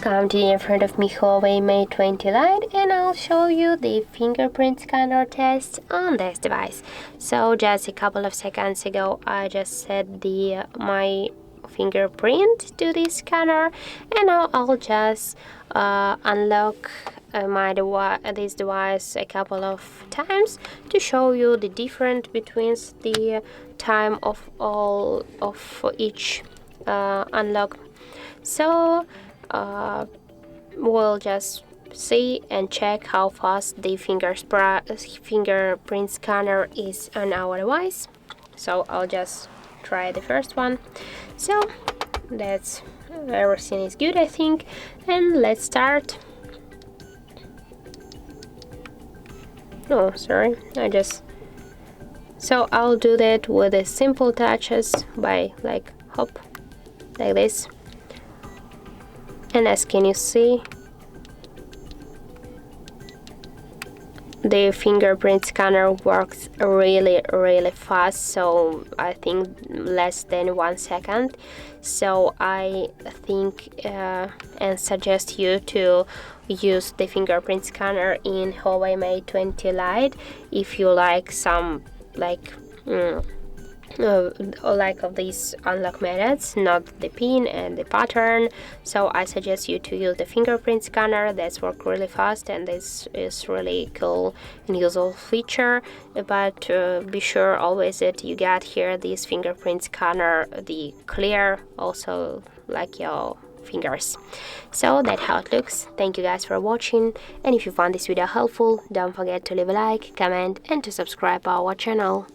Welcome to in front of me Huawei Mate 20 Lite, and I'll show you the fingerprint scanner test on this device. So just a couple of seconds ago I just set my fingerprint to the scanner, and now I'll just unlock this device a couple of times to show you the difference between the time of each unlock. So we'll just see and check how fast the fingerprint scanner is on our device. So I'll just try the first one. So that's everything is good, I think, and let's start. Oh, sorry, so I'll do that with the simple touches by hop like this. And as can you see, the fingerprint scanner works really fast, so I think less than 1 second. So I think and suggest you to use the fingerprint scanner in Huawei Mate 20 Lite if you like some of these unlock methods, not the pin and the pattern. So I suggest you to use the fingerprint scanner. That's work really fast, and this is really cool and useful feature. But be sure always that you get here this fingerprint scanner, the clear, also like your fingers. So that's how it looks. Thank you guys for watching, and if you found this video helpful, don't forget to leave a like, comment, and to subscribe our channel.